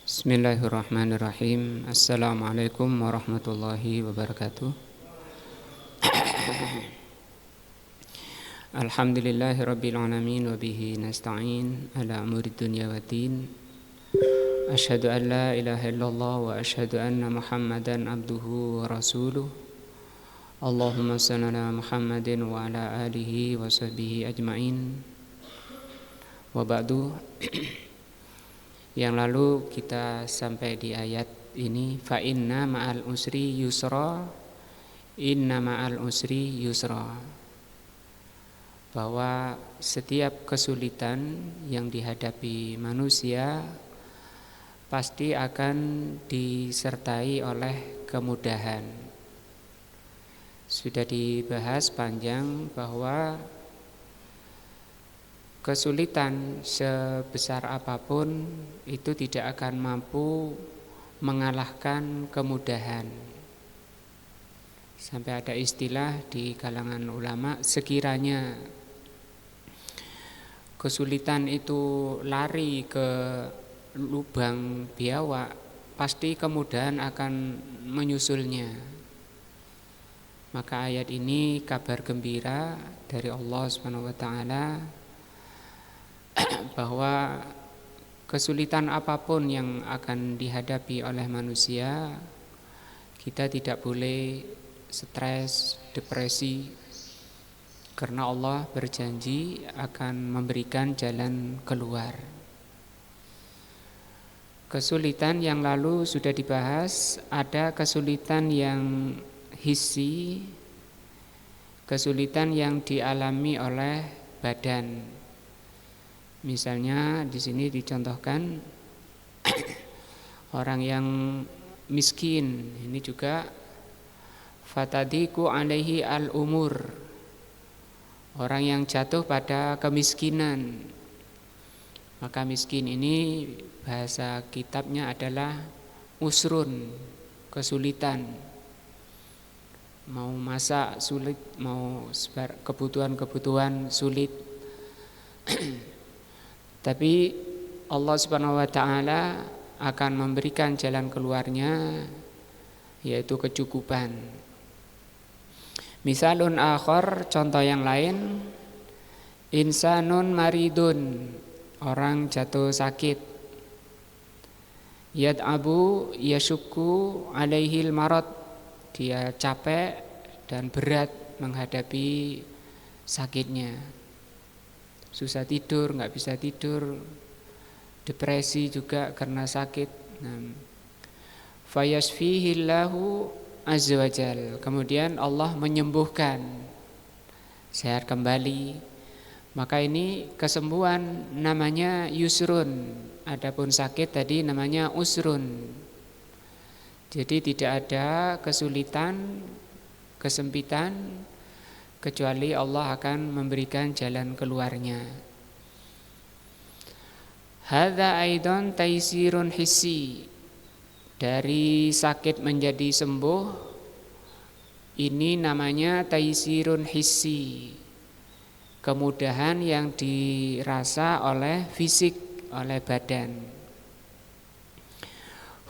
Bismillahirrahmanirrahim. Assalamualaikum warahmatullahi wabarakatuh. Alhamdulillahirabbil alamin wa bihi nasta'in ala umuri dunya waddin. Asyhadu an la ilaha illallah wa asyhadu anna Muhammadan abduhu wa rasuluh. Allahumma shalli ala Muhammadin wa ala alihi wa sahbihi ajmain. Wa ba'du. Yang lalu kita sampai di ayat ini, fa inna ma'al usri yusra, inna ma'al usri yusra. Bahwa setiap kesulitan yang dihadapi manusia pasti akan disertai oleh kemudahan. Sudah dibahas panjang bahwa kesulitan sebesar apapun itu tidak akan mampu mengalahkan kemudahan. Sampai ada istilah di kalangan ulama, sekiranya kesulitan itu lari ke lubang biawak, pasti kemudahan akan menyusulnya. Maka ayat ini kabar gembira dari Allah Subhanahu wa taala bahwa kesulitan apapun yang akan dihadapi oleh manusia, kita tidak boleh stres, depresi, karena Allah berjanji akan memberikan jalan keluar. Kesulitan yang lalu sudah dibahas, ada kesulitan yang hissi, kesulitan yang dialami oleh badan. Misalnya di sini dicontohkan orang yang miskin, ini juga fatadiku alaihi al-umur, orang yang jatuh pada kemiskinan. Maka miskin ini bahasa kitabnya adalah usrun, kesulitan. Mau masak sulit, mau kebutuhan sulit. Tapi Allah Subhanahu wa taala akan memberikan jalan keluarnya, yaitu kecukupan. Misalun akhar, contoh yang lain, insanun maridun, orang jatuh sakit. Yad'abu yashukku alaihil marad, dia capek dan berat menghadapi sakitnya. Susah tidur, nggak bisa tidur, depresi juga karena sakit. Fayasfihillahu azza wajal, kemudian Allah menyembuhkan, sehat kembali. Maka ini kesembuhan namanya yusrun, adapun sakit tadi namanya usrun. Jadi tidak ada kesulitan, kesempitan, kecuali Allah akan memberikan jalan keluarnya. Hadza aidan taisirun hissi, dari sakit menjadi sembuh, ini namanya taisirun hissi, kemudahan yang dirasa oleh fisik, oleh badan.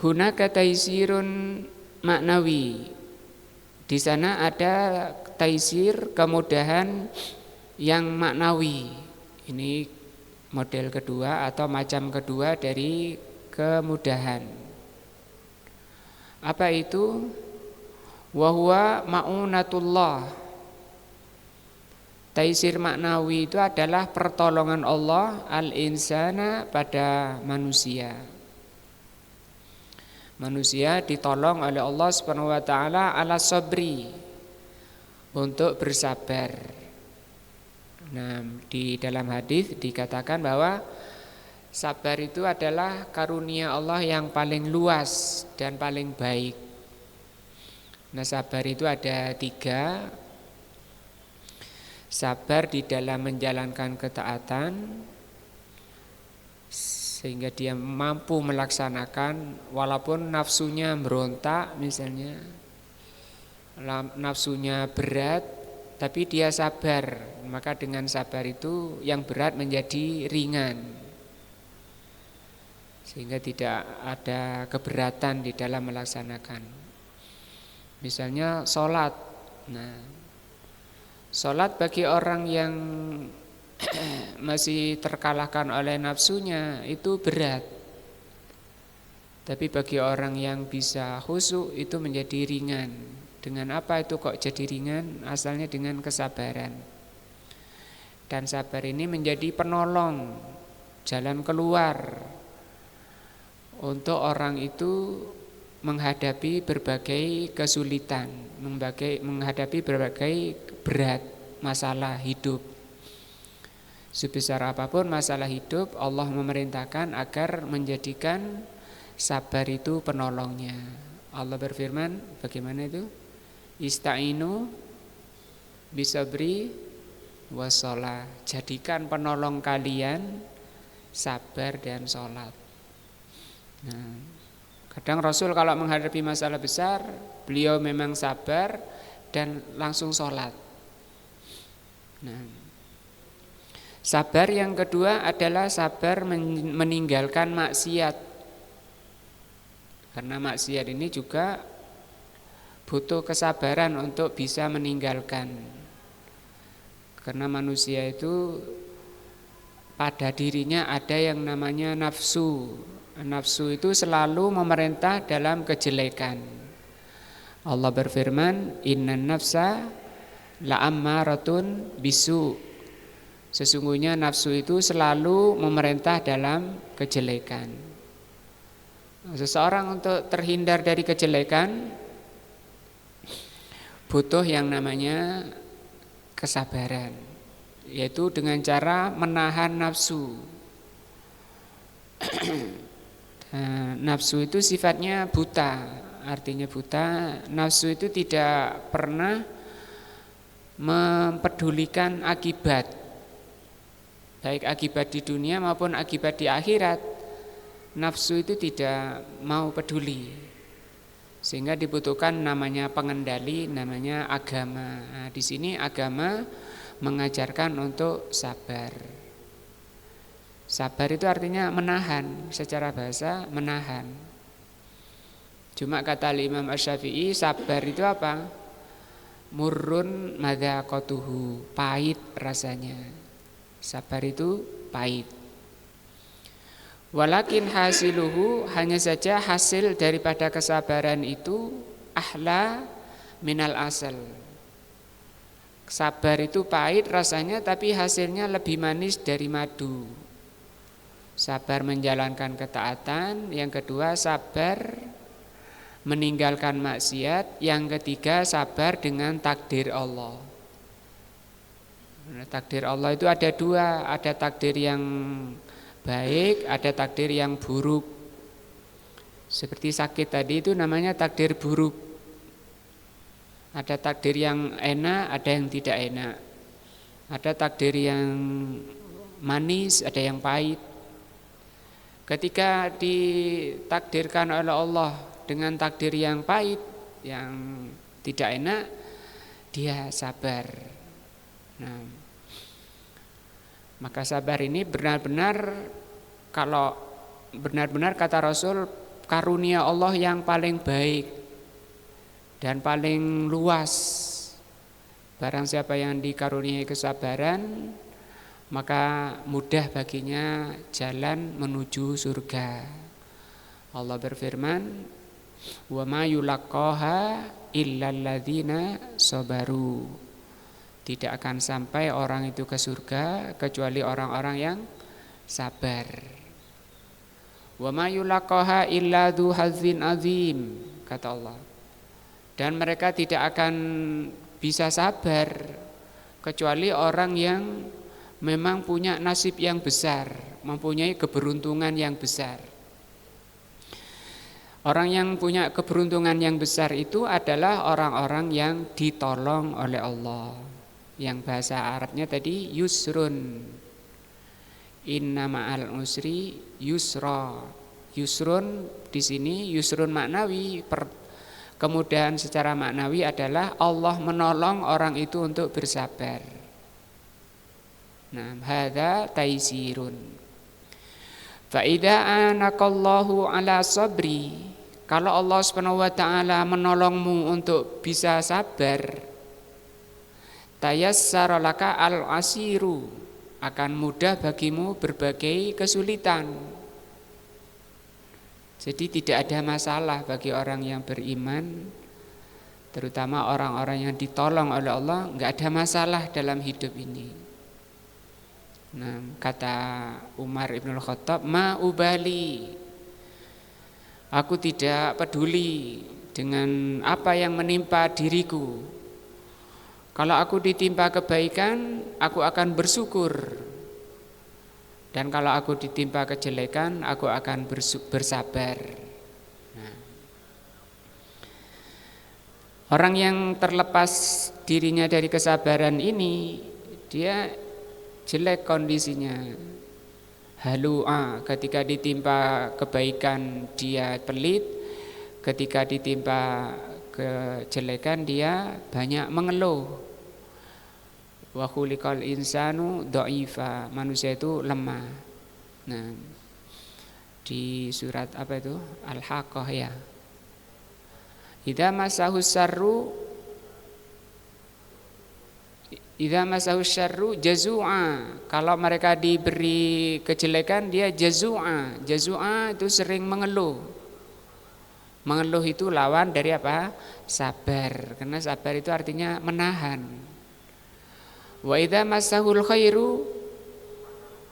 Hunaka taisirun maknawi, di sana ada taisir, kemudahan yang maknawi. Ini model kedua atau macam kedua dari kemudahan. Apa itu? Wa huwa ma'unatullah. Taisir maknawi itu adalah pertolongan Allah al-insana pada manusia. Manusia ditolong oleh Allah Subhanahu wa taala ala sabri, untuk bersabar. Nah, di dalam hadis dikatakan bahwa sabar itu adalah karunia Allah yang paling luas dan paling baik. Nah, sabar itu ada 3. Sabar di dalam menjalankan ketaatan, sehingga dia mampu melaksanakan walaupun nafsunya berontak misalnya, nafsunya berat, tapi dia sabar. Maka dengan sabar itu yang berat menjadi ringan, sehingga tidak ada keberatan di dalam melaksanakan. Misalnya sholat. Nah, sholat bagi orang yang masih terkalahkan oleh nafsunya itu berat. Tapi bagi orang yang bisa khusyuk itu menjadi ringan. Dengan apa itu kok jadi ringan? Asalnya dengan kesabaran. Dan sabar ini menjadi penolong, jalan keluar untuk orang itu menghadapi berbagai kesulitan, menghadapi berbagai berat masalah hidup. Sebesar apapun masalah hidup, Allah memerintahkan agar menjadikan sabar itu penolongnya. Allah berfirman, bagaimana itu? Ista'inu bisabri wassalah. Jadikan penolong kalian sabar dan sholat. Nah, kadang Rasul kalau menghadapi masalah besar, beliau memang sabar dan langsung sholat. Nah, sabar yang kedua adalah sabar meninggalkan maksiat. Karena maksiat ini juga butuh kesabaran untuk bisa meninggalkan. Karena manusia itu pada dirinya ada yang namanya nafsu. Nafsu itu selalu memerintah dalam kejelekan. Allah berfirman, "Innan nafsa la'ammaratun bisu." Sesungguhnya nafsu itu selalu memerintah dalam kejelekan. Seseorang untuk terhindar dari kejelekan butuh yang namanya kesabaran, yaitu dengan cara menahan nafsu. Nafsu itu sifatnya buta. Artinya buta, nafsu itu tidak pernah mempedulikan akibat, baik akibat di dunia maupun akibat di akhirat. Nafsu itu tidak mau peduli, sehingga dibutuhkan namanya pengendali, namanya agama. Nah, di sini agama mengajarkan untuk sabar. Sabar itu artinya menahan, secara bahasa menahan. Cuma kata Imam Asy-Syafi'i, sabar itu apa? Murrun madzaqatuhu, pahit rasanya. Sabar itu pahit. Walakin hasiluhu, hanya saja hasil daripada kesabaran itu ahla minal asal. Sabar itu pahit rasanya, tapi hasilnya lebih manis dari madu. Sabar menjalankan ketaatan. Yang kedua sabar meninggalkan maksiat. Yang ketiga sabar dengan takdir Allah. Takdir Allah itu ada dua. Ada takdir yang baik, ada takdir yang buruk. Seperti sakit tadi itu namanya takdir buruk. Ada takdir yang enak, ada yang tidak enak. Ada takdir yang manis, ada yang pahit. Ketika ditakdirkan oleh Allah dengan takdir yang pahit, yang tidak enak, dia sabar. Nah, maka sabar ini benar-benar, kalau benar-benar kata Rasul, karunia Allah yang paling baik dan paling luas. Barang siapa yang dikaruniai kesabaran, maka mudah baginya jalan menuju surga. Allah berfirman, "Wa ma yulaqqaha illal ladzina sabaru." Tidak akan sampai orang itu ke surga kecuali orang-orang yang sabar. Wa ma yulaqqaha illa dzu hazzin azim, kata Allah. Dan mereka tidak akan bisa sabar kecuali orang yang memang punya nasib yang besar, mempunyai keberuntungan yang besar. Orang yang punya keberuntungan yang besar itu adalah orang-orang yang ditolong oleh Allah. Yang bahasa Arabnya tadi yusrun. Inna ma'al usri yusra. Yusrun di sini yusrun maknawi, kemudahan secara maknawi adalah Allah menolong orang itu untuk bersabar. Nah, hadza taisirun. Fa idza anakallahu ala sabri, kalau Allah Subhanahu wa taala menolongmu untuk bisa sabar, tayassara laka al-asiru, akan mudah bagimu berbagai kesulitan. Jadi tidak ada masalah bagi orang yang beriman, terutama orang-orang yang ditolong oleh Allah, enggak ada masalah dalam hidup ini. Nah, kata Umar Ibn Khattab, ma ubali, aku tidak peduli dengan apa yang menimpa diriku. Kalau aku ditimpa kebaikan, aku akan bersyukur. Dan kalau aku ditimpa kejelekan, aku akan bersabar. Nah, orang yang terlepas dirinya dari kesabaran ini, dia jelek kondisinya. Halu'a, ketika ditimpa kebaikan dia pelit, ketika ditimpa kejelekan dia banyak mengeluh. Wa khuliqal insanu dha'ifa, manusia itu lemah. Nah, di surat apa itu? Al-Haqqah ya. Idza masahu syarru jazua, kalau mereka diberi kejelekan dia jazua. Jazua itu sering mengeluh. Mengeluh itu lawan dari apa? Sabar. Karena sabar itu artinya menahan. Wa idza massahul khairu,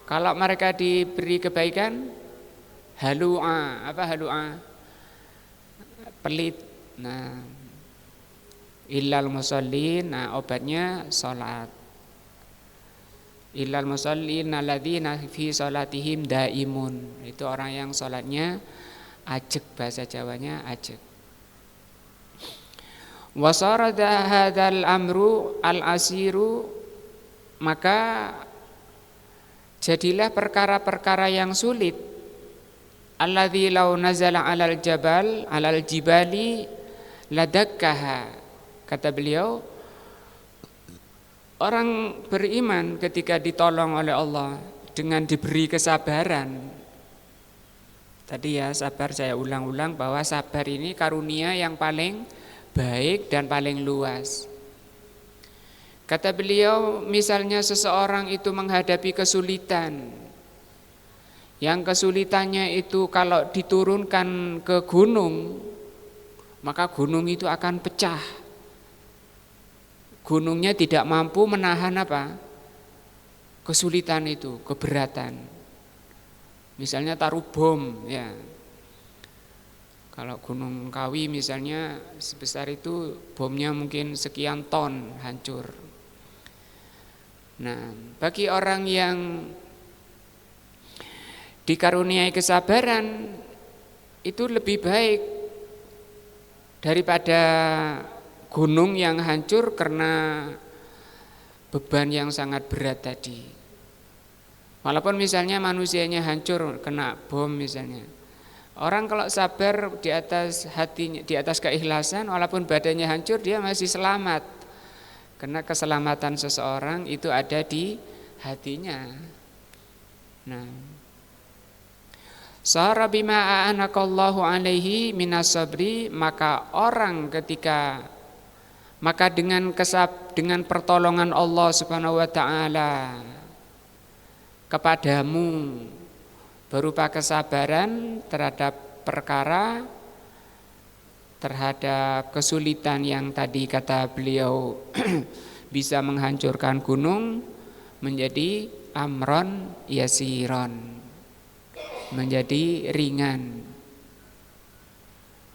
kalau mereka diberi kebaikan, halu'a. Apa halu'a? Pelit. Nah, illal musallin, nah obatnya salat. Illal musallin alladzina fi salatihim daimun, itu orang yang salatnya ajeg, bahasa Jawanya ajeg. Wa sarada hadzal amru al-asiru, maka jadilah perkara-perkara yang sulit, alladzi law nazala alal jibali ladakkaha. Kata beliau, orang beriman ketika ditolong oleh Allah dengan diberi kesabaran. Tadi ya, sabar saya ulang-ulang bahwa sabar ini karunia yang paling baik dan paling luas. Kata beliau, misalnya seseorang itu menghadapi kesulitan, yang kesulitannya itu kalau diturunkan ke gunung, maka gunung itu akan pecah. Gunungnya tidak mampu menahan apa? Kesulitan itu, keberatan. Misalnya taruh bom, ya. Kalau Gunung Kawi misalnya sebesar itu, bomnya mungkin sekian ton hancur. Nah, bagi orang yang dikaruniai kesabaran, itu lebih baik daripada gunung yang hancur karena beban yang sangat berat tadi. Walaupun misalnya manusianya hancur kena bom misalnya, orang kalau sabar di atas hatinya, di atas keikhlasan, walaupun badannya hancur dia masih selamat. Karena keselamatan seseorang itu ada di hatinya. Nah, sara bima a'anakallahu alaihi minas sabri, maka orang ketika, maka dengan pertolongan Allah Subhanahu wa taala kepadamu berupa kesabaran terhadap perkara, terhadap kesulitan yang tadi kata beliau bisa menghancurkan gunung, menjadi amron yasiron, menjadi ringan.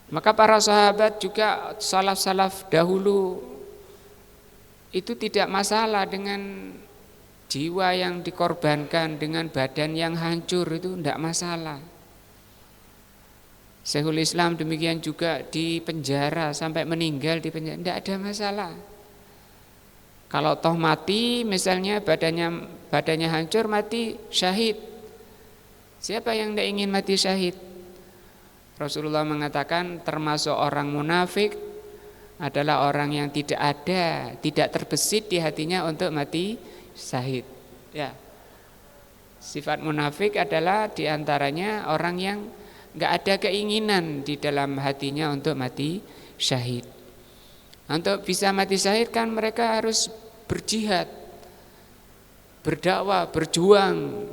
Maka para sahabat juga salaf-salaf dahulu itu tidak masalah dengan jiwa yang dikorbankan, dengan badan yang hancur, itu tidak masalah. Syekhul Islam demikian juga di penjara sampai meninggal di penjara, tidak ada masalah. Kalau toh mati misalnya badannya hancur, mati syahid. Siapa yang tidak ingin mati syahid? Rasulullah mengatakan termasuk orang munafik adalah orang yang tidak terbesit di hatinya untuk mati syahid. Ya. Sifat munafik adalah diantaranya orang yang nggak ada keinginan di dalam hatinya untuk mati syahid. Untuk bisa mati syahid kan mereka harus berjihad, berdakwah, berjuang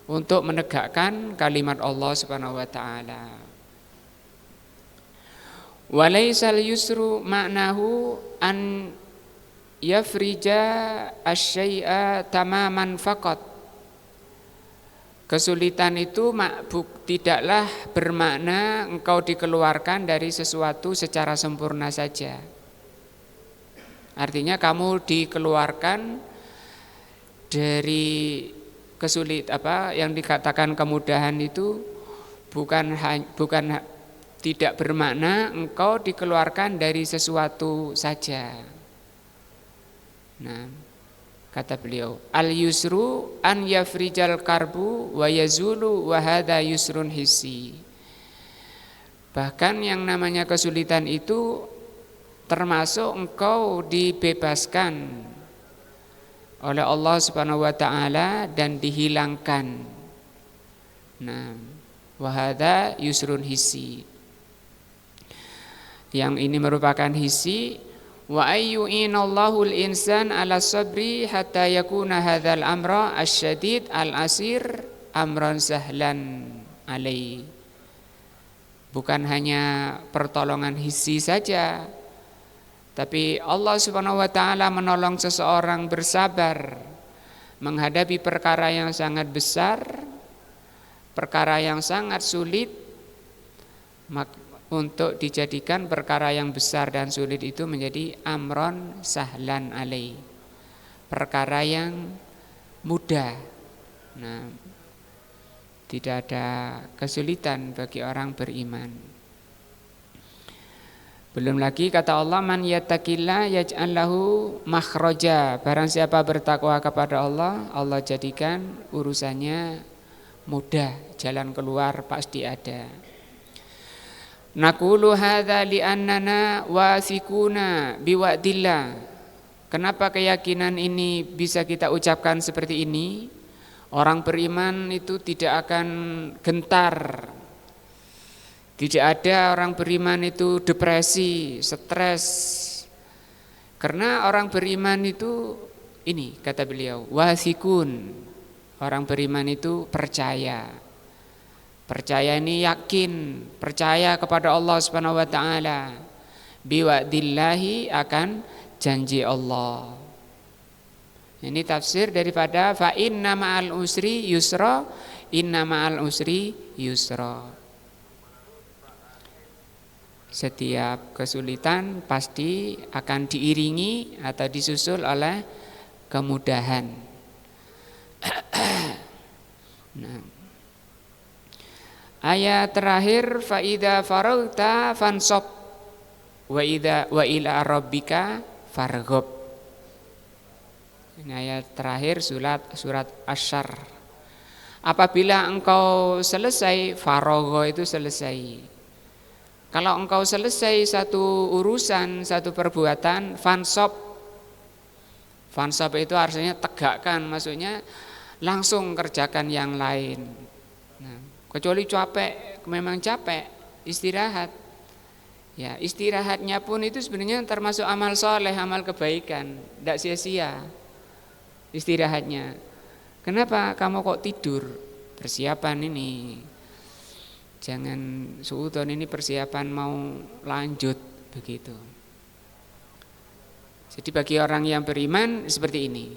untuk menegakkan kalimat Allah Subhanahu wa taala. Walaisal yusru ma'nahu an yafrija asy-syai'a tamaman faqat. Kesulitan itu tidaklah bermakna engkau dikeluarkan dari sesuatu secara sempurna saja. Artinya kamu dikeluarkan dari yang dikatakan kemudahan itu bukan tidak bermakna engkau dikeluarkan dari sesuatu saja. Nah, kata beliau, al yusru an yafrijal karbu wa yazulu wa hadha yusrun hissi. Bahkan yang namanya kesulitan itu termasuk engkau dibebaskan oleh Allah Subhanahu wa taala dan dihilangkan. Nah, wa hadha yusrun hissi. Yang ini merupakan hissi. Wa ayyu'inallahu al-insan ala sabri hatta yakuna hadzal amra asyadid al-asir amran sahlan alai. Bukan hanya pertolongan hissi saja, tapi Allah Subhanahu wa taala menolong seseorang bersabar menghadapi perkara yang sangat besar, perkara yang sangat sulit, untuk dijadikan perkara yang besar dan sulit itu menjadi amron sahlan alai, perkara yang mudah. Nah, tidak ada kesulitan bagi orang beriman. Belum lagi kata Allah, man yattaqillah yaj'al lahu makhraja. Barang siapa bertakwa kepada Allah, Allah jadikan urusannya mudah, jalan keluar pasti ada. Naqulu hadza li'annana wasikuna biwa'dillah. Kenapa keyakinan ini bisa kita ucapkan seperti ini? Orang beriman itu tidak akan gentar. Tidak ada orang beriman itu depresi, stres. Karena orang beriman itu ini kata beliau, wasikun. Orang beriman itu percaya. Percaya ini yakin, percaya kepada Allah Subhanahu wa taala. Biwa'dillahi akan janji Allah. Ini tafsir daripada fa inna ma'al usri yusra, inna ma'al usri yusra. Setiap kesulitan pasti akan diiringi atau disusul oleh kemudahan. Nah, ayat terakhir fa idza faragta fansab wa ila rabbika farghab. Ini ayat terakhir surat Asy-Syarr. Apabila engkau selesai, faragha itu selesai. Kalau engkau selesai satu urusan, satu perbuatan, fansab. Fansab itu artinya tegakkan, maksudnya langsung kerjakan yang lain. Nah, kecuali capek, memang capek, istirahat. Ya, istirahatnya pun itu sebenarnya termasuk amal soleh, amal kebaikan, tidak sia-sia istirahatnya. Kenapa kamu kok tidur? Persiapan ini. Jangan suudon, ini persiapan mau lanjut begitu. Jadi bagi orang yang beriman seperti ini.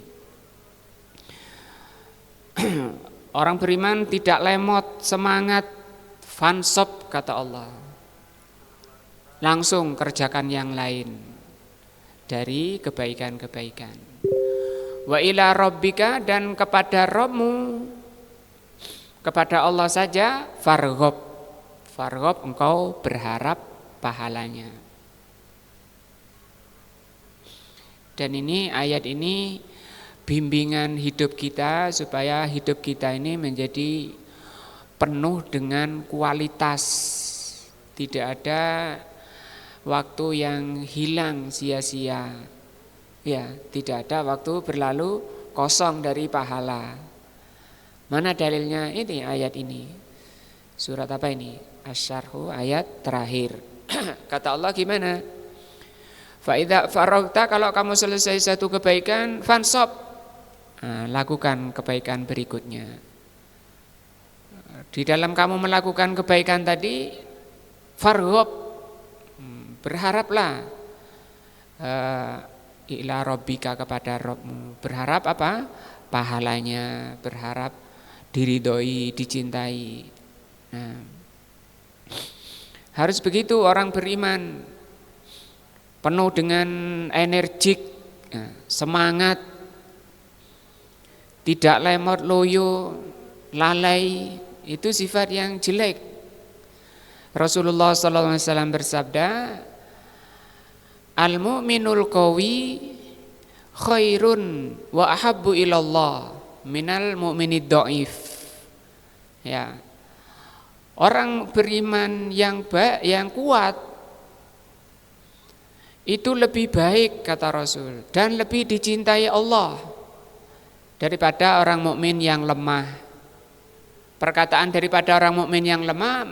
Orang beriman tidak lemot, semangat, fansab kata Allah. Langsung kerjakan yang lain dari kebaikan-kebaikan. Wa ila rabbika, dan kepada Rabbmu, kepada Allah saja, farghab. Farghab, engkau berharap pahalanya. Dan ini ayat ini bimbingan hidup kita supaya hidup kita ini menjadi penuh dengan kualitas. Tidak ada waktu yang hilang sia-sia. Ya, tidak ada waktu berlalu kosong dari pahala. Mana dalilnya? Ini ayat ini. Surat apa ini? Asy-Syarh, ayat terakhir. Kata Allah gimana? Fa idza faragta, kalau kamu selesai satu kebaikan, fansab, lakukan kebaikan berikutnya. Di dalam kamu melakukan kebaikan tadi, farghab, berharaplah ila rabbika, kepada Rabbmu. Berharap apa? Pahalanya, berharap diridhoi, dicintai. Nah, harus begitu orang beriman, penuh dengan energik, semangat, tidak lemot loyo, lalai. Itu sifat yang jelek. Rasulullah SAW bersabda, al-mu'minul qawi khairun wa ahabbu ilallah minal mu'minid dhaif. Ya. Orang beriman yang baik, yang kuat, itu lebih baik, kata Rasul, dan lebih dicintai Allah daripada orang mukmin yang lemah. Perkataan daripada orang mukmin yang lemah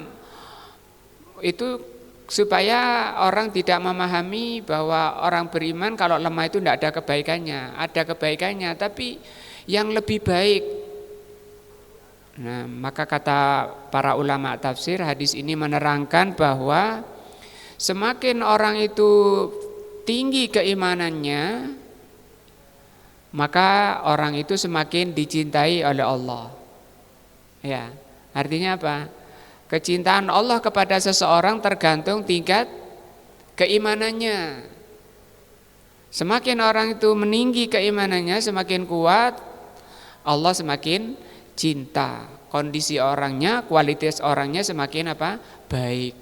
itu supaya orang tidak memahami bahwa orang beriman kalau lemah itu tidak ada kebaikannya. Ada kebaikannya, tapi yang lebih baik. Nah, maka kata para ulama tafsir, hadis ini menerangkan bahwa semakin orang itu tinggi keimanannya, maka orang itu semakin dicintai oleh Allah. Ya, artinya apa? Kecintaan Allah kepada seseorang tergantung tingkat keimanannya. Semakin orang itu meninggi keimanannya, semakin kuat, Allah semakin cinta. Kondisi orangnya, kualitas orangnya semakin apa? Baik.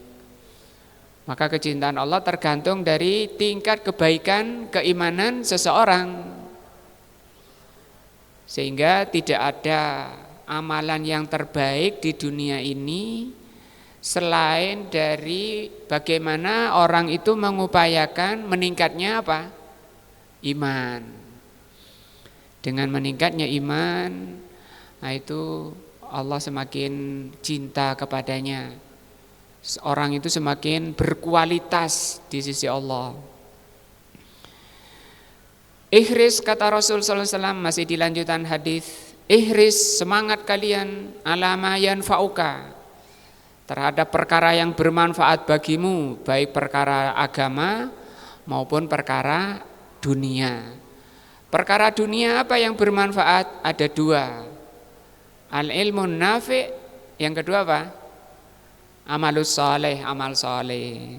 Maka kecintaan Allah tergantung dari tingkat kebaikan keimanan seseorang. Sehingga tidak ada amalan yang terbaik di dunia ini selain dari bagaimana orang itu mengupayakan meningkatnya apa? Iman. Dengan meningkatnya iman, nah itu Allah semakin cinta kepadanya. Orang itu semakin berkualitas di sisi Allah. Ihris, kata Rasul sallallahu alaihi wasallam, masih di lanjutan hadis. Ihris, semangat kalian, ala ma yanfa'uka, terhadap perkara yang bermanfaat bagimu, baik perkara agama maupun perkara dunia. Perkara dunia apa yang bermanfaat? Ada dua. Al-ilmun nafi', yang kedua apa? Amalus saleh, amal saleh.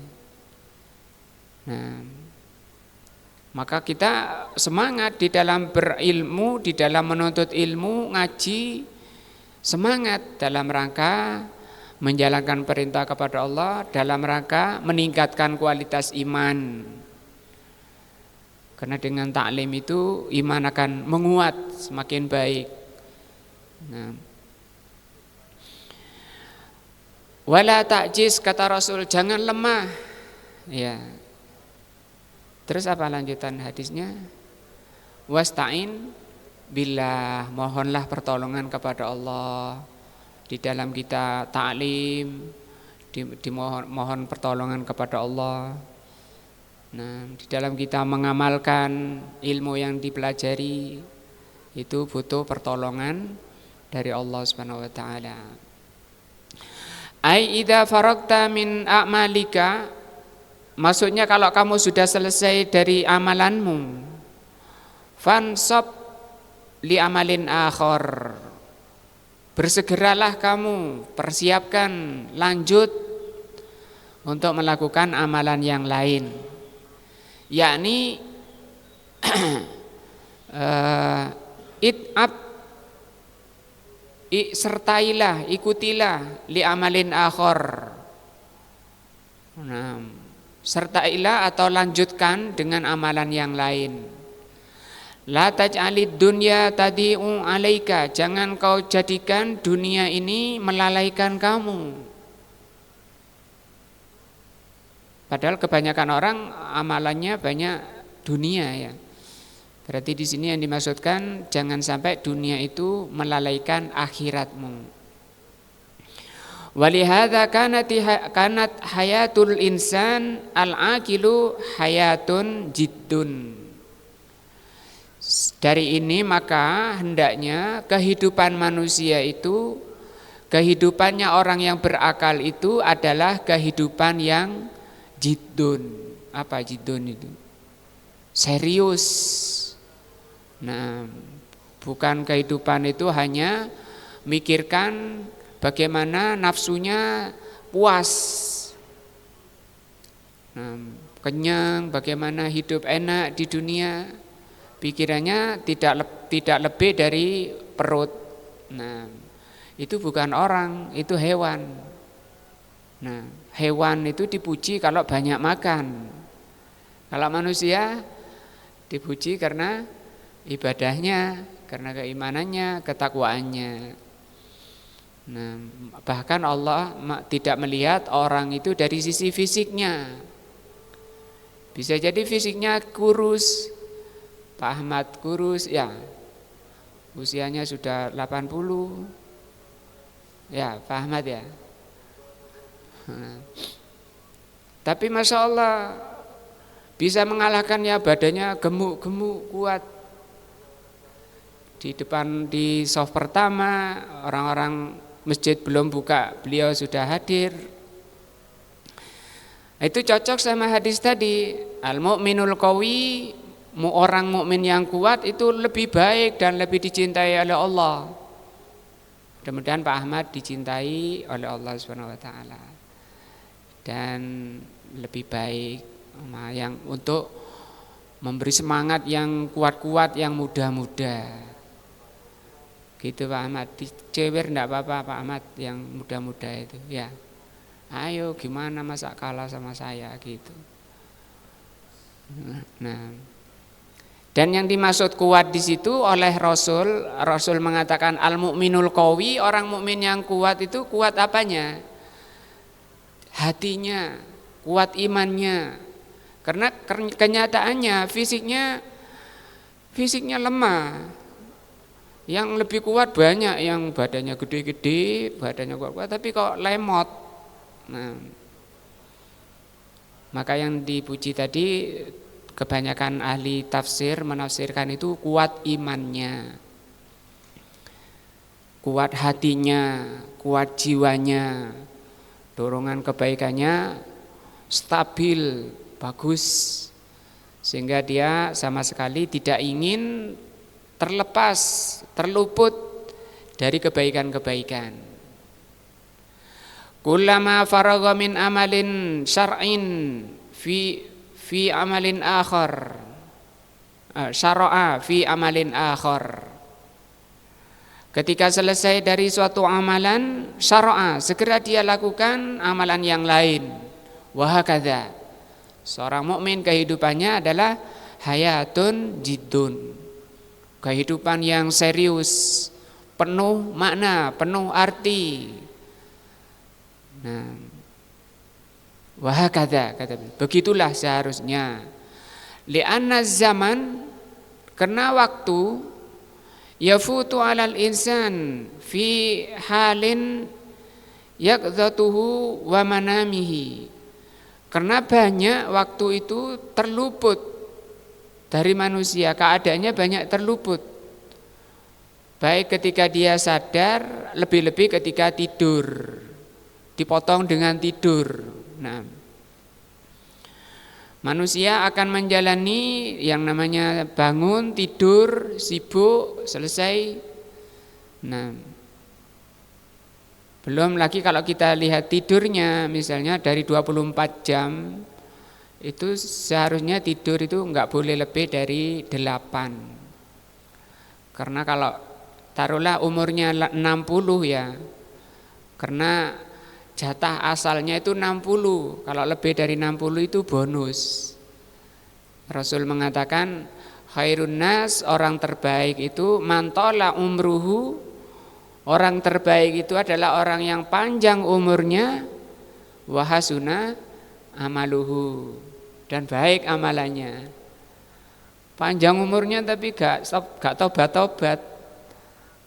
Nah, maka kita semangat di dalam berilmu, di dalam menuntut ilmu, ngaji, semangat dalam rangka menjalankan perintah kepada Allah, dalam rangka meningkatkan kualitas iman. Karena dengan taklim itu iman akan menguat, semakin baik. Nah, wala ta'jiz, kata Rasul, jangan lemah. Ya. Terus apa lanjutan hadisnya? Wasta'in billah, mohonlah pertolongan kepada Allah. Di dalam kita ta'lim, mohon pertolongan kepada Allah. Nah, di dalam kita mengamalkan ilmu yang dipelajari, itu butuh pertolongan dari Allah Subhanahu wa taala. Ai idza faragta min a'malika, maksudnya kalau kamu sudah selesai dari amalanmu, fansab li amalin akhar, bersegeralah kamu, persiapkan, lanjut untuk melakukan amalan yang lain, yakni sertailah, ikutilah li amalin akhar. Nah, sertailah atau lanjutkan dengan amalan yang lain. La taj'alid dunya tadi'u 'alaika, jangan kau jadikan dunia ini melalaikan kamu. Padahal kebanyakan orang amalannya banyak dunia ya. Berarti di sini yang dimaksudkan jangan sampai dunia itu melalaikan akhiratmu. Walihada kanat hayatul insan al-aqilu hayatun jiddun. Dari ini maka hendaknya kehidupan manusia itu, kehidupannya orang yang berakal itu adalah kehidupan yang jiddun. Apa jiddun itu? Serius. Nah, bukan kehidupan itu hanya mikirkan bagaimana nafsunya puas, nah, kenyang, bagaimana hidup enak di dunia, pikirannya tidak lebih dari perut. Nah, itu bukan orang, itu hewan. Nah, hewan itu dipuji kalau banyak makan. Kalau manusia dipuji karena ibadahnya, karena keimanannya, ketakwaannya. Nah, bahkan Allah tidak melihat orang itu dari sisi fisiknya. Bisa jadi fisiknya kurus, Pak Ahmad kurus, ya usianya sudah 80, ya Pak Ahmad ya. Tapi Masya Allah bisa mengalahkan ya, badannya gemuk-gemuk kuat. Di depan di soft pertama, orang-orang masjid belum buka, beliau sudah hadir. Itu cocok sama hadis tadi, al-mu'minul qawi, orang mukmin yang kuat itu lebih baik dan lebih dicintai oleh Allah. Mudah-mudahan Pak Ahmad dicintai oleh Allah Subhanahu wa taala. Dan lebih baik yang untuk memberi semangat yang kuat-kuat, yang muda-muda. Gitu Pak Ahmad, dicewer enggak apa-apa Pak Ahmad yang muda-muda itu ya. Ayo gimana masa kalah sama saya gitu. Nah, dan yang dimaksud kuat di situ oleh Rasul mengatakan al-mu'minul qawi, orang mukmin yang kuat itu kuat apanya? Hatinya, kuat imannya. Karena kenyataannya fisiknya lemah. Yang lebih kuat banyak yang badannya gede-gede, badannya kuat-kuat, tapi kok lemot. Nah, maka yang dipuji tadi kebanyakan ahli tafsir menafsirkan itu kuat imannya, kuat hatinya, kuat jiwanya, dorongan kebaikannya stabil, bagus, sehingga dia sama sekali tidak ingin terlepas, terluput dari kebaikan-kebaikan. Kullama faragha min amalin syar'in fi amalin akhar, syara'a fi amalin akhar. Ketika selesai dari suatu amalan, syara'a, segera dia lakukan amalan yang lain. Wa hakadha. Seorang mukmin kehidupannya adalah hayatun jiddun. Kehidupan yang serius, penuh makna, penuh arti. Nah, wahakadha, kata begitulah seharusnya. Li'anna zaman, karena waktu yafutu 'alal insan fi halin yaqdhatuhu wa manamihi. Karena banyak waktu itu terluput dari manusia, keadaannya banyak terluput. Baik ketika dia sadar, lebih-lebih ketika tidur. Dipotong dengan tidur. Nah, manusia akan menjalani yang namanya bangun, tidur, sibuk, selesai. Nah, belum lagi kalau kita lihat tidurnya, misalnya dari 24 jam, itu seharusnya tidur itu enggak boleh lebih dari 8. Karena kalau taruhlah umurnya 60 ya, karena jatah asalnya itu 60, kalau lebih dari 60 itu bonus. Rasul mengatakan khairun nas, orang terbaik itu mantola umruhu, orang terbaik itu adalah orang yang panjang umurnya, wahasuna amaluhu, dan baik amalannya. Panjang umurnya tapi gak tobat-tobat.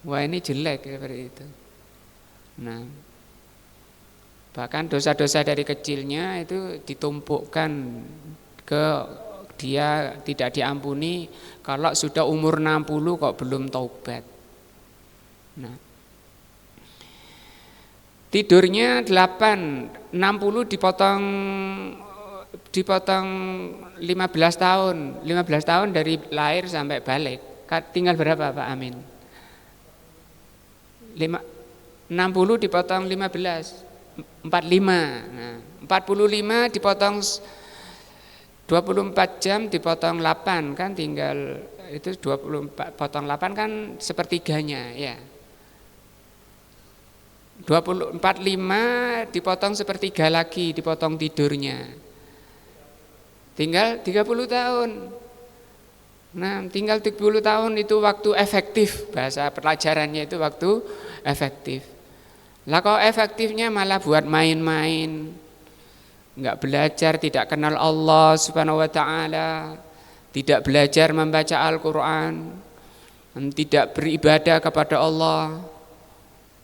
Wah, ini jelek seperti itu. Nah, bahkan dosa-dosa dari kecilnya itu ditumpukkan ke dia, tidak diampuni kalau sudah umur 60 kok belum taubat. Nah, tidurnya 60 dipotong 15 tahun. 15 tahun dari lahir sampai balik. Tinggal berapa Pak Amin? 60 dipotong 15, 45. Nah, 45 dipotong 24 jam dipotong 8 kan tinggal itu 24 potong 8 kan sepertiganya ya. 45 dipotong sepertiga lagi dipotong tidurnya. Tinggal 30 tahun. Nah, tinggal 30 tahun itu waktu efektif, bahasa pelajarannya itu waktu efektif. Lah kok efektifnya malah buat main-main, enggak belajar, tidak kenal Allah Subhanahu wa taala, tidak belajar membaca Al-Qur'an, tidak beribadah kepada Allah.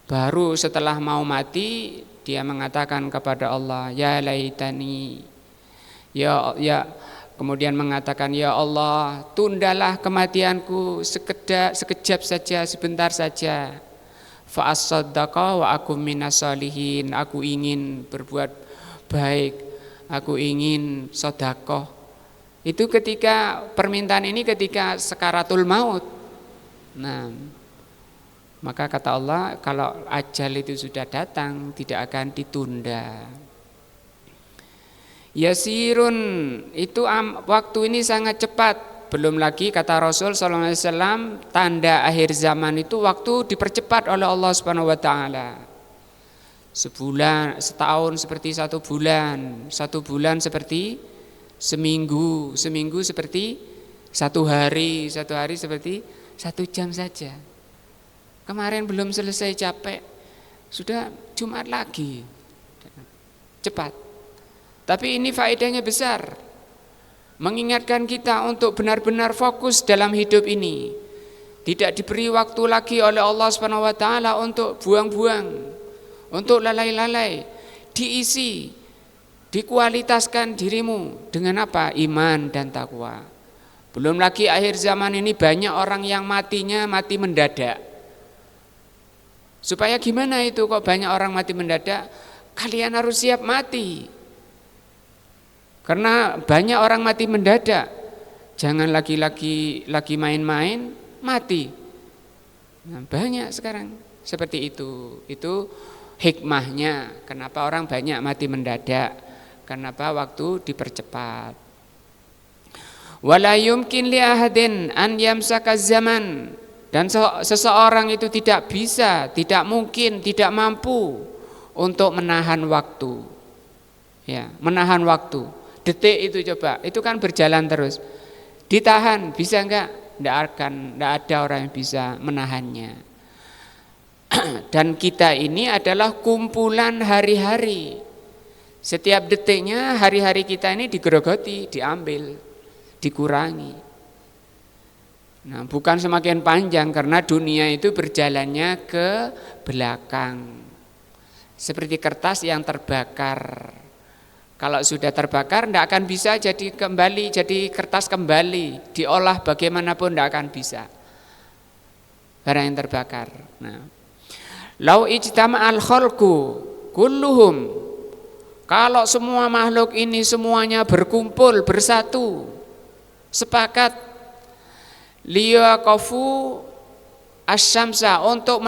Baru setelah mau mati dia mengatakan kepada Allah, ya laitani, ya kemudian mengatakan, ya Allah, tundalah kematianku sekejap saja, sebentar saja. Fa as-saddaqa wa akum minas sholihin. Aku ingin berbuat baik, aku ingin sedekah. Itu ketika permintaan ini ketika sakaratul maut. Nah, maka kata Allah, kalau ajal itu sudah datang tidak akan ditunda. Yasirun, itu waktu ini sangat cepat. Belum lagi kata Rasul SAW, tanda akhir zaman itu waktu dipercepat oleh Allah Subhanahu wa taala. Sebulan, setahun seperti 1 bulan, 1 bulan seperti seminggu, seminggu seperti 1 hari, 1 hari seperti 1 jam saja. Kemarin belum selesai capek, sudah Jumat lagi. Cepat. Tapi ini faedahnya besar. Mengingatkan kita untuk benar-benar fokus dalam hidup ini. Tidak diberi waktu lagi oleh Allah Subhanahu wa taala untuk buang-buang, untuk lalai-lalai. Diisi, dikualitaskan dirimu dengan apa? Iman dan takwa. Belum lagi akhir zaman ini banyak orang yang matinya mati mendadak. Supaya gimana itu kok banyak orang mati mendadak? Kalian harus siap mati. Karena banyak orang mati mendadak. Jangan lagi main-main, mati. Nah, banyak sekarang seperti itu. Itu hikmahnya. Kenapa orang banyak mati mendadak? Kenapa waktu dipercepat? Wala yumkin li ahadin an yamsaka zaman. Dan seseorang itu tidak bisa, tidak mungkin, tidak mampu untuk menahan waktu. Ya, menahan waktu. Detik itu coba, itu kan berjalan terus. Ditahan, bisa enggak? Enggak ada orang yang bisa menahannya. Dan kita ini adalah kumpulan hari-hari. Setiap detiknya hari-hari kita ini digerogoti, diambil, dikurangi. Nah, bukan semakin panjang karena dunia itu berjalannya ke belakang. Seperti kertas yang terbakar. Kalau sudah terbakar tidak akan bisa jadi kertas kembali, diolah bagaimanapun tidak akan bisa. Barang yang terbakar. Nah, lau ijtama'al khalqu kulluhum, kalau semua makhluk ini semuanya berkumpul bersatu, sepakat liyaqafu asyamsa, untuk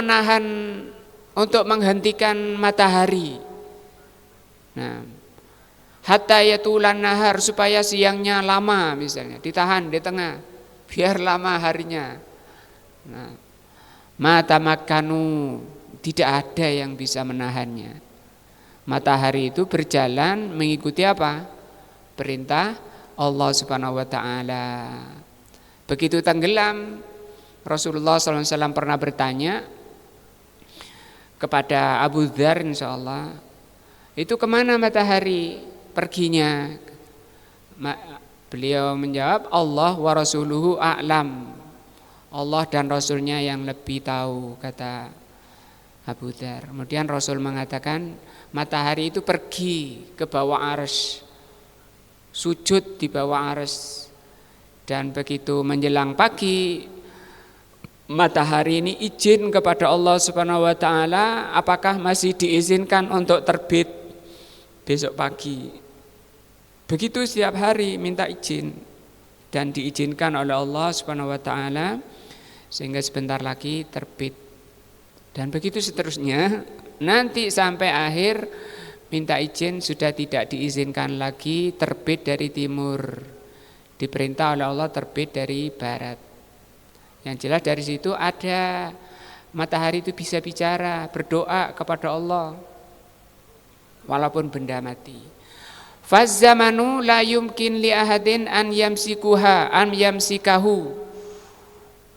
menghentikan matahari. Nah, hatta yatulan nahar, supaya siangnya lama misalnya, ditahan di tengah biar lama harinya. Nah, mata makanu, tidak ada yang bisa menahannya. Matahari itu berjalan mengikuti apa? Perintah Allah Subhanahu wa taala. Begitu tenggelam, Rasulullah SAW pernah bertanya kepada Abu Dzar, insyaallah, itu kemana matahari? perginya? Beliau menjawab, Allah wa rasuluhu a'lam. Allah dan Rasulnya yang lebih tahu, kata Abu Dzar. Kemudian Rasul mengatakan, matahari itu pergi ke bawah arsy, sujud di bawah arsy. Dan begitu menjelang pagi, matahari ini izin kepada Allah Subhanahu wa taala, apakah masih diizinkan untuk terbit besok pagi. Begitu setiap hari minta izin dan diizinkan oleh Allah Subhanahu wa taala sehingga sebentar lagi terbit. Dan begitu seterusnya, nanti sampai akhir minta izin sudah tidak diizinkan lagi terbit dari timur. Diperintah oleh Allah terbit dari barat. Yang jelas dari situ ada matahari itu bisa bicara, berdoa kepada Allah walaupun benda mati. Fazzamanu la yumkin li ahadin an yamsikahu.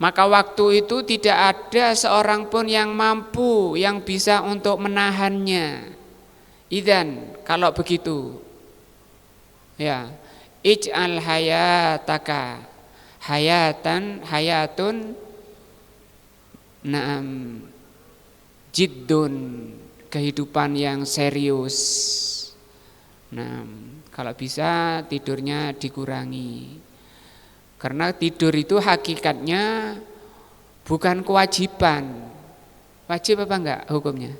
Maka waktu itu tidak ada seorang pun yang mampu, yang bisa untuk menahannya. Idzan, kalau begitu, ya, ij'al hayataka hayatun na'am jiddun, kehidupan yang serius. Nah, kalau bisa tidurnya dikurangi. Karena tidur itu hakikatnya bukan kewajiban. Wajib apa enggak hukumnya?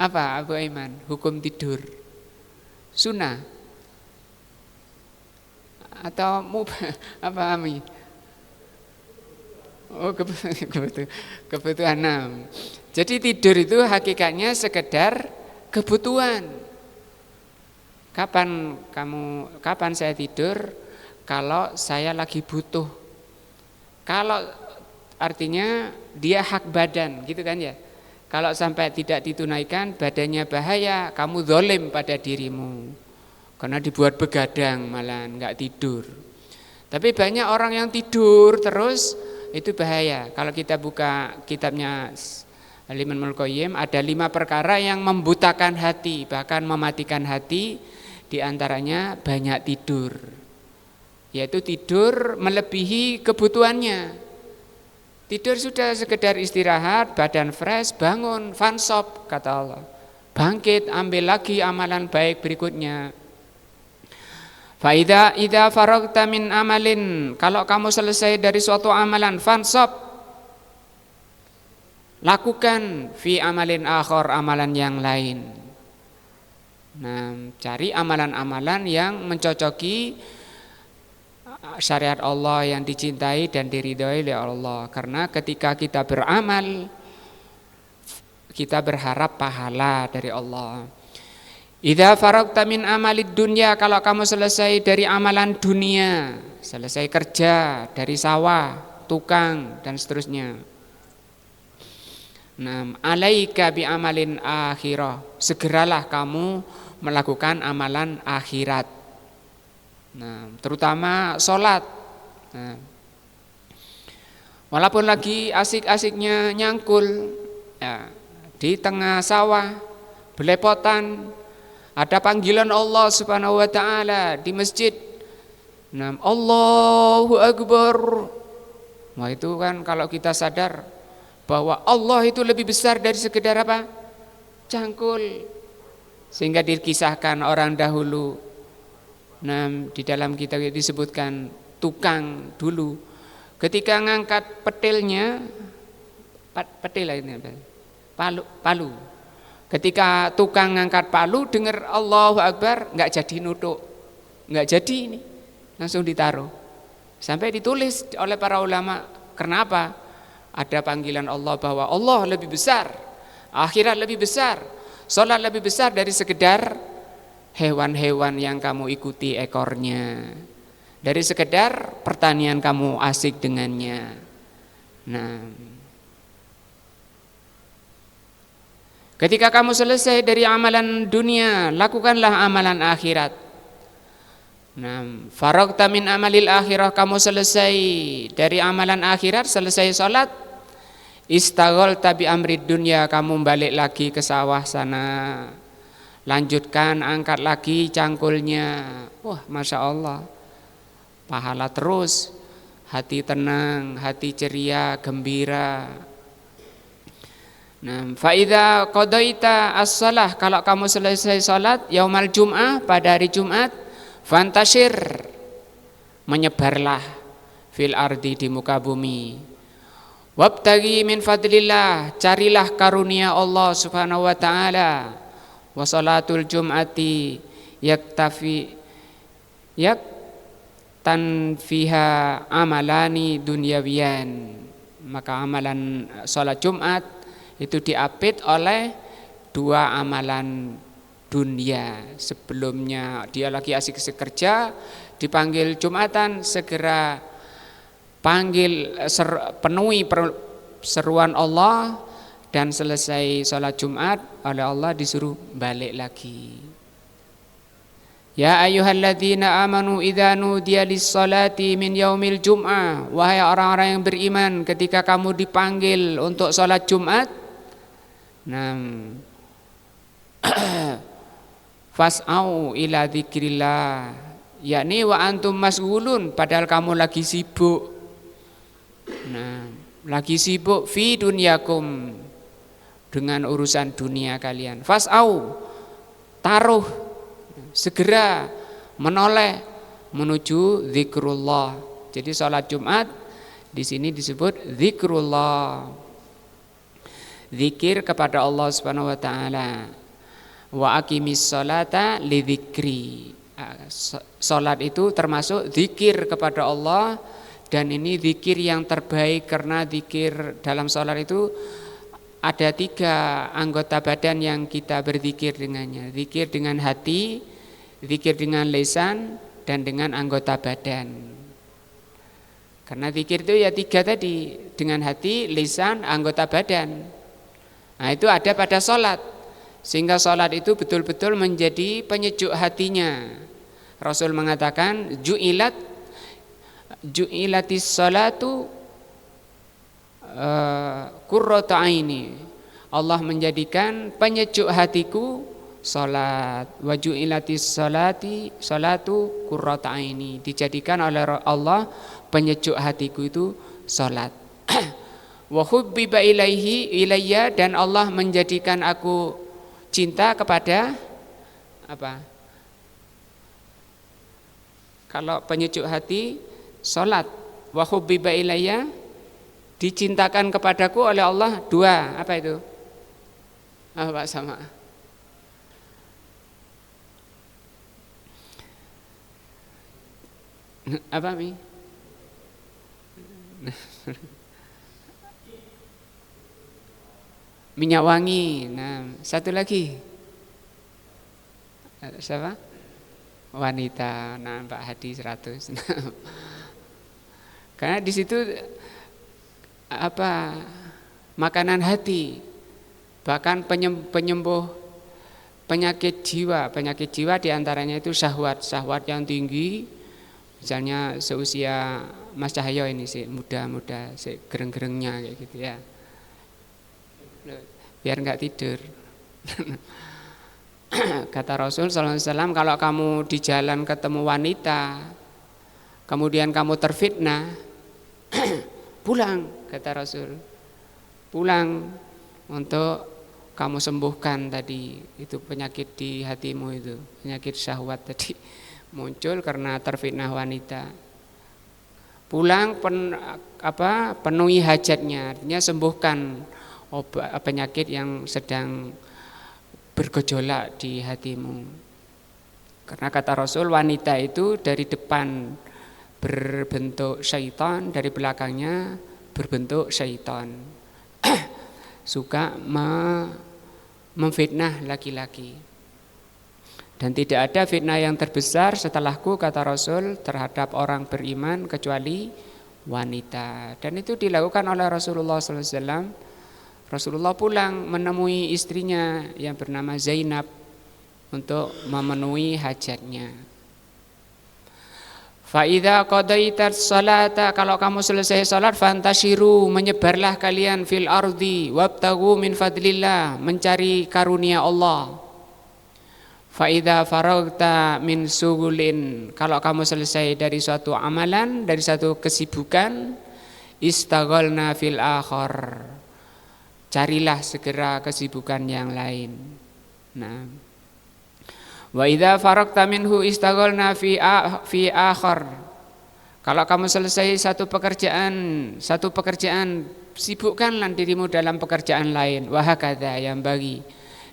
Apa Abu Aiman? Hukum tidur sunnah atau apa Ami? Oh, kebutuhan. Jadi tidur itu hakikatnya sekedar kebutuhan. Kapan saya tidur? Kalau saya lagi butuh. Kalau artinya dia hak badan, gitu kan ya. Kalau sampai tidak ditunaikan, badannya bahaya, kamu zalim pada dirimu. Karena dibuat begadang malah enggak tidur. Tapi banyak orang yang tidur terus, itu bahaya. Kalau kita buka kitabnya Al-Imamul Qayyim, ada 5 perkara yang membutakan hati, bahkan mematikan hati. Di antaranya banyak tidur, yaitu tidur melebihi kebutuhannya. Tidur sudah sekedar istirahat, badan fresh, bangun, fansop, kata Allah. Bangkit, ambil lagi amalan baik berikutnya. Fa idza faragta min amalin, kalau kamu selesai dari suatu amalan, fansop, lakukan fi amalin akhar, amalan yang lain. Nah, cari amalan-amalan yang mencocoki syariat Allah, yang dicintai dan diridhoi oleh Allah. Karena ketika kita beramal, kita berharap pahala dari Allah. Idza faragta min amalid dunya, kalau kamu selesai dari amalan dunia, selesai kerja dari sawah, tukang dan seterusnya. Nah, alaika bi amalin akhirah, segeralah kamu melakukan amalan akhirat. Nah, terutama sholat. Nah, walaupun lagi asik-asiknya nyangkul, ya, di tengah sawah, belepotan, ada panggilan Allah Subhanahu wa taala di masjid. Nah, Allahu Akbar. Wah, itu kan kalau kita sadar bahwa Allah itu lebih besar dari sekedar apa? Cangkul. Sehingga dikisahkan orang dahulu. Nah, di dalam kitab disebutkan tukang dulu ketika ngangkat petilnya, petil ini palu. Ketika tukang ngangkat palu, dengar Allahu Akbar, enggak jadi nutuk. Enggak jadi ini. Langsung ditaruh. Sampai ditulis oleh para ulama, kenapa? Ada panggilan Allah bahwa Allah lebih besar, akhirat lebih besar, sholat lebih besar dari sekedar hewan-hewan yang kamu ikuti ekornya, dari sekedar pertanian kamu asik dengannya. Nah, ketika kamu selesai dari amalan dunia, lakukanlah amalan akhirat. Nah, faragta min amalil akhirah, kamu selesai dari amalan akhirat, selesai sholat, istaghalta bi amrid dunya, kamu balik lagi ke sawah sana, Lanjutkan, angkat lagi cangkulnya. Wah, Masya Allah, pahala terus, hati tenang, hati ceria, gembira. Nah, faida qadaita as-shalah, kalau kamu selesai salat yaumal jum'ah, pada hari Jumat, fantashir, menyebarlah fil ardi, di muka bumi. Wabtagi min fadlillah, carilah karunia Allah Subhanahu wa taala. Wa salatul jum'ati tanfiha amalani dunyawiyan. Maka amalan salat Jumat itu diapit oleh dua amalan dunia. Sebelumnya dia lagi asik kerja, dipanggil Jumatan, segera panggil, penuhi seruan Allah, dan selesai sholat Jumat oleh Allah disuruh balik lagi. Ya ayyuhalladzina amanu idza nudiya lis-salati min yaumil jum'ah, wahai orang-orang yang beriman, ketika kamu dipanggil untuk sholat Jumat, fas'au ila dzikrillah, yakni wa antum masghulun, padahal kamu lagi sibuk. Lagi sibuk fi dunyakum, dengan urusan dunia kalian. Fas'au, taruh, segera menoleh menuju zikrullah. Jadi sholat Jumat di sini disebut zikrullah, zikir kepada Allah Subhanahu wa taala. Wa aqimis sholata lidzikri, sholat itu termasuk zikir kepada Allah, dan ini zikir yang terbaik, karena zikir dalam sholat itu ada 3 anggota badan yang kita berzikir dengannya. Zikir dengan hati, zikir dengan lisan, dan dengan anggota badan. Karena zikir itu ya 3 tadi, dengan hati, lisan, anggota badan. Nah, itu ada pada sholat, sehingga sholat itu betul-betul menjadi penyejuk hatinya. Rasul mengatakan ju'ilatis sholatu qurratu aini, Allah menjadikan penyejuk hatiku salat. Wa ju'ilatis salatu qurratu aini, dijadikan oleh Allah penyejuk hatiku itu salat. Wa hubbiba ilayya, dan Allah menjadikan aku cinta kepada apa? Kalau penyejuk hati salat, wa hubbiba ilayya, dicintakan kepadaku oleh Allah 2, apa itu? Apa sama? Apa Mi? Minyak wangi. Nah, satu lagi. Siapa? Wanita. Nah, Pak Hadi 100. Karena di situ apa? Makanan hati. Bahkan penyembuh penyakit jiwa diantaranya itu syahwat yang tinggi. Misalnya seusia Mas Cahyo ini sih, muda-muda, sih gereng-gerengnya kayak gitu ya. Biar enggak tidur. Kata Rasul sallallahu alaihi wasallam, kalau kamu di jalan ketemu wanita, kemudian kamu terfitnah, pulang, kata Rasul. Pulang untuk kamu sembuhkan tadi itu penyakit di hatimu, itu penyakit syahwat tadi muncul karena terfitnah wanita. Pulang penuhi hajatnya, artinya sembuhkan penyakit yang sedang bergejolak di hatimu. Karena kata Rasul, wanita itu dari depan berbentuk syaitan, dari belakangnya berbentuk syaitan. Suka memfitnah laki-laki. Dan tidak ada fitnah yang terbesar setelahku, kata Rasul, terhadap orang beriman kecuali wanita. Dan itu dilakukan oleh Rasulullah SAW. Rasulullah pulang menemui istrinya yang bernama Zainab untuk memenuhi hajatnya. Fa idza qadaitas salata, kalau kamu selesai salat, fantashiru, menyebarlah kalian fil ardi wabtagu min fadlillah, mencari karunia Allah. Fa idza faragta min sugulin, kalau kamu selesai dari suatu amalan, dari satu kesibukan, istaghalna fil akhir, carilah segera kesibukan yang lain. Nah, wa idza faragta minhu istaghalna fi akhir, kalau kamu selesai satu pekerjaan, sibukkanlah dirimu dalam pekerjaan lain. Wa hakadha yang bagi,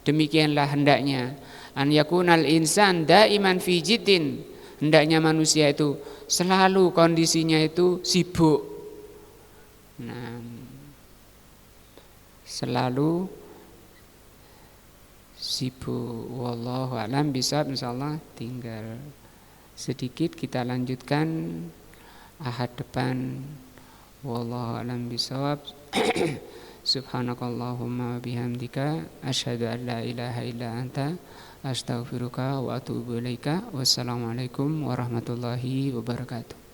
demikianlah hendaknya. An yakunal insan daiman fi jiddin, hendaknya manusia itu selalu kondisinya itu sibuk. Nah, selalu sibuk. Wallahu a'lam bishawab. Insyaallah tinggal sedikit kita lanjutkan ahad depan. Wallahu a'lam bishawab. Subhanakallahumma bihamdika asyhadu an la ilaha illa anta astaghfiruka wa atubu ilaika. Wassalamualaikum warahmatullahi wabarakatuh.